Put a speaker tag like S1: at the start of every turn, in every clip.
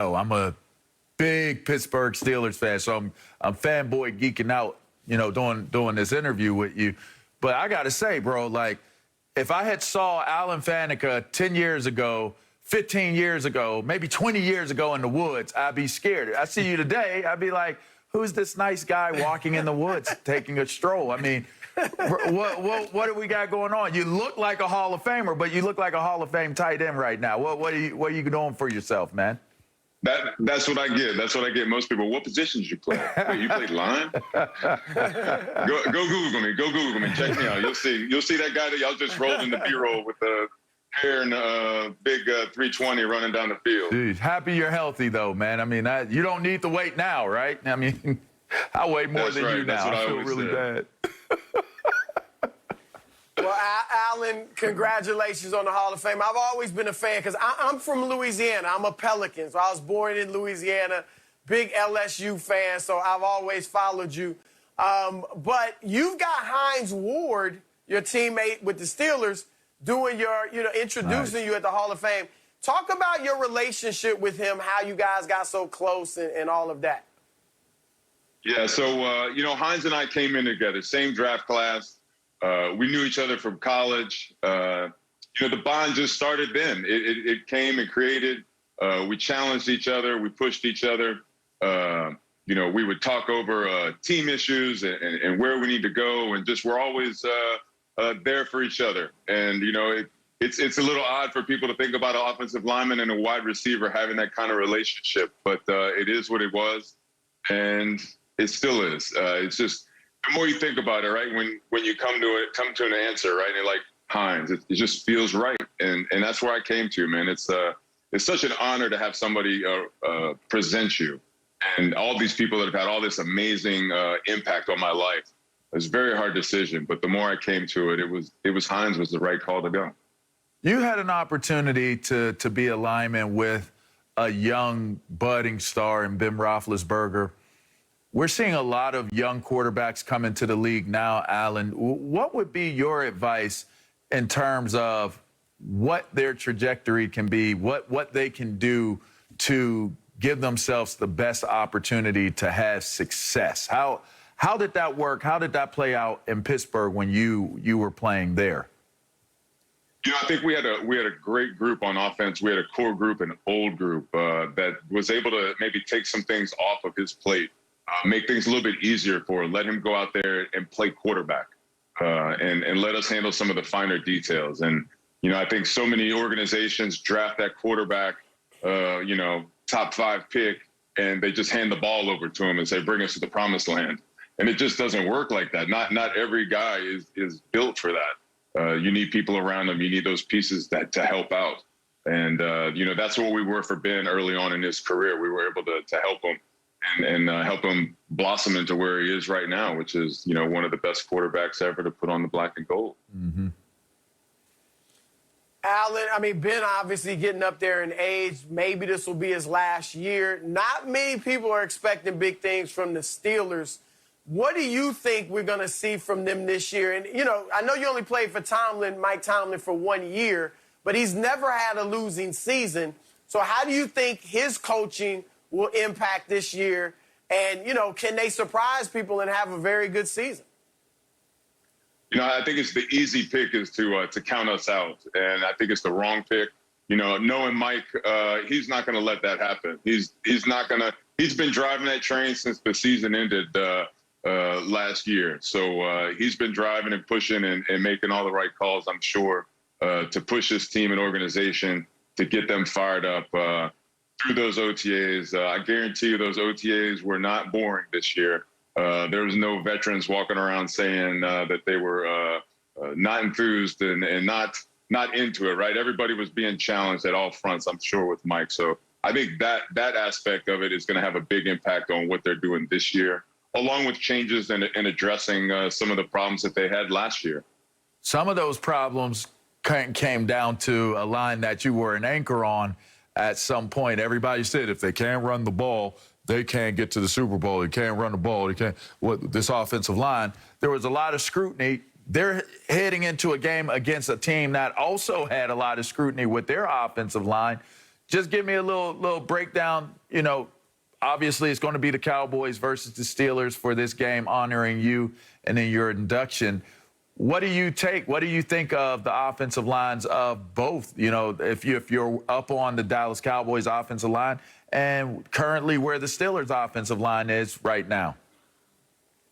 S1: Oh, I'm a big Pittsburgh Steelers fan, so I'm fanboy geeking out, doing this interview with you. But I got to say, bro, like, if I had saw Alan Faneca 10 years ago, 15 years ago, maybe 20 years ago in the woods, I'd be scared. I see you today, I'd be like, who's this nice guy walking in the woods taking a stroll? I mean, what do we got going on? You look like a Hall of Famer, but you look like a Hall of Fame tight end right now. What are you doing for yourself, man?
S2: That's what I get. That's what I get. Most people. What positions you play? Wait, you played line? Go Google me. Go Google me. Check me out. You'll see that guy that y'all just rolled in the B-roll with the hair and a big 320 running down the field.
S1: Dude, happy you're healthy though, man. I mean, you don't need to wait now, right? I mean, I weigh more than you now. I feel really bad.
S3: Well, Alan, congratulations on the Hall of Fame. I've always been a fan because I'm from Louisiana. I'm a Pelican, so I was born in Louisiana, big LSU fan, so I've always followed you. But you've got Hines Ward, your teammate with the Steelers, doing your, introducing you at the Hall of Fame. Talk about your relationship with him, how you guys got so close and all of that.
S2: Yeah, so, Hines and I came in together, same draft class. We knew each other from college. The bond just started then. It came and created. We challenged each other. We pushed each other. We would talk over team issues and where we need to go, and just we're always there for each other. And it's a little odd for people to think about an offensive lineman and a wide receiver having that kind of relationship, but it is what it was, and it still is. It's just. The more you think about it, right, when you come to an answer, right, and like Hines, it just feels right, and that's where I came to, man. It's such an honor to have somebody present you, and all these people that have had all this amazing impact on my life. It was a very hard decision, but the more I came to it, it was Hines was the right call to go.
S1: You had an opportunity to be a lineman with a young budding star in Ben Roethlisberger. We're seeing a lot of young quarterbacks come into the league now, Alan. What would be your advice in terms of what their trajectory can be, what they can do to give themselves the best opportunity to have success? How did that work? How did that play out in Pittsburgh when you were playing there?
S2: I think we had a great group on offense. We had a core group, an old group that was able to maybe take some things off of his plate. Make things a little bit easier for him, let him go out there and play quarterback and let us handle some of the finer details. And, I think so many organizations draft that quarterback, top 5 pick, and they just hand the ball over to him and say, bring us to the promised land. And it just doesn't work like that. Not every guy is built for that. You need people around him. You need those pieces to help out. And, that's what we were for Ben early on in his career. We were able to help him. And help him blossom into where he is right now, which is, one of the best quarterbacks ever to put on the black and gold.
S1: Mm-hmm.
S3: Alan, Ben obviously getting up there in age. Maybe this will be his last year. Not many people are expecting big things from the Steelers. What do you think we're going to see from them this year? And, I know you only played for Mike Tomlin for 1 year, but he's never had a losing season. So how do you think his coaching will impact this year? And, can they surprise people and have a very good season?
S2: I think it's the easy pick is to count us out. And I think it's the wrong pick. Knowing Mike, he's not going to let that happen. He's been driving that train since the season ended last year. So he's been driving and pushing and making all the right calls, I'm sure, to push his team and organization to get them fired up through those OTAs. I guarantee you those OTAs were not boring this year. There was no veterans walking around saying that they were not enthused and not into it, right? Everybody was being challenged at all fronts, I'm sure, with Mike. So I think that aspect of it is going to have a big impact on what they're doing this year, along with changes and addressing some of the problems that they had last year.
S1: Some of those problems came down to a line that you were an anchor on. At some point, everybody said if they can't run the ball, they can't get to the Super Bowl. They can't run the ball. They can't. This offensive line, there was a lot of scrutiny. They're heading into a game against a team that also had a lot of scrutiny with their offensive line. just give me a little breakdown. You know, obviously it's going to be the Cowboys versus the Steelers for this game, honoring you and then your induction. What do you think of the offensive lines of both? You know, if you're up on the Dallas Cowboys offensive line and currently where the Steelers offensive line is right now?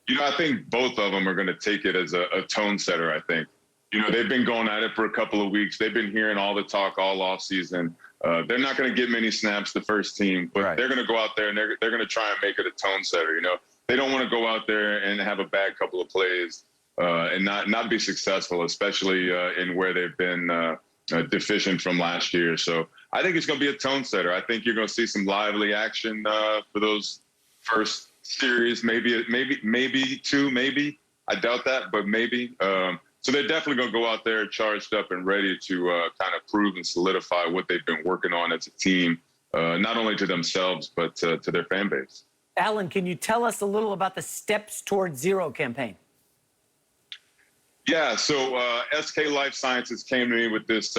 S2: You know, I think both of them are going to take it as a tone setter, I think. You know, they've been going at it for a couple of weeks. They've been hearing all the talk all offseason. They're not going to get many snaps, the first team, but they're going to go out there and they're going to try and make it a tone setter. You know, they don't want to go out there and have a bad couple of plays and not be successful, especially in where they've been deficient from last year. So I think it's going to be a tone setter. I think you're going to see some lively action for those first series, maybe two, maybe. I doubt that, but maybe. So they're definitely going to go out there charged up and ready to kind of prove and solidify what they've been working on as a team, not only to themselves, but to their fan base.
S4: Alan, can you tell us a little about the Steps Towards Zero campaign?
S2: Yeah, so SK Life Sciences came to me with this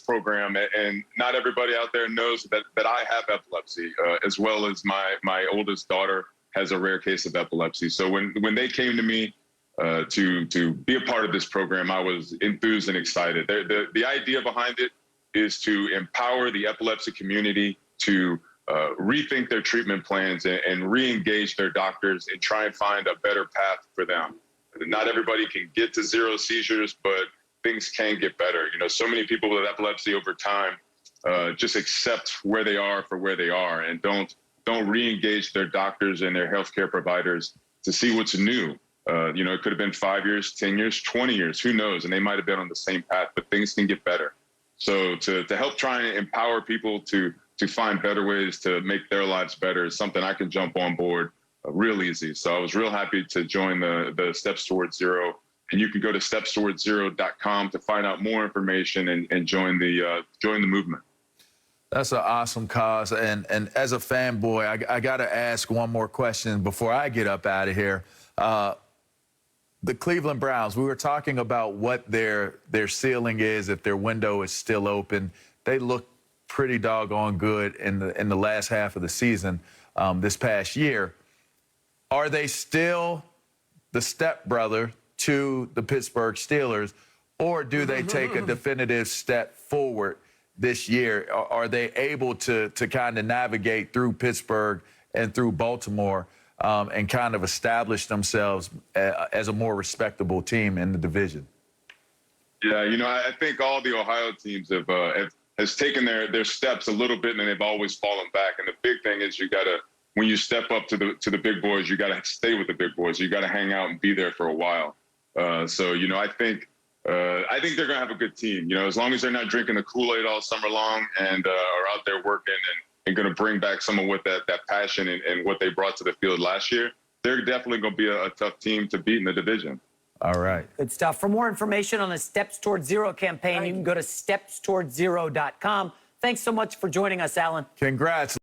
S2: program, and not everybody out there knows that I have epilepsy, as well as my oldest daughter has a rare case of epilepsy. So when they came to me to be a part of this program, I was enthused and excited. The idea behind it is to empower the epilepsy community to rethink their treatment plans and re-engage their doctors and try and find a better path for them. Not everybody can get to zero seizures, but things can get better. You know, so many people with epilepsy over time just accept where they are for where they are and don't re-engage their doctors and their healthcare providers to see what's new. You know, it could have been 5 years, 10 years, 20 years, who knows? And they might have been on the same path, but things can get better. So to help try and empower people to find better ways to make their lives better is something I can jump on board real easy. So I was real happy to join the Steps Towards Zero. And you can go to stepstowardszero.com to find out more information and join the movement.
S1: That's an awesome cause. And as a fanboy, I got to ask one more question before I get up out of here. The Cleveland Browns, we were talking about what their ceiling is if their window is still open. They look pretty doggone good in the last half of the season this past year. Are they still the stepbrother to the Pittsburgh Steelers, or do they take a definitive step forward this year? Are they able to kind of navigate through Pittsburgh and through Baltimore and kind of establish themselves as a more respectable team in the division?
S2: Yeah, you know, I think all the Ohio teams has taken their steps a little bit, and they've always fallen back. And the big thing is you got to, when you step up to the big boys, you got to stay with the big boys. You got to hang out and be there for a while. So, you know, I think they're going to have a good team. You know, as long as they're not drinking the Kool-Aid all summer long and are out there working and going to bring back some of what that passion and what they brought to the field last year, they're definitely going to be a tough team to beat in the division.
S1: All right.
S4: Good stuff. For more information on the Steps Towards Zero campaign, you can go to stepstowardszero.com. Thanks so much for joining us, Alan.
S1: Congrats.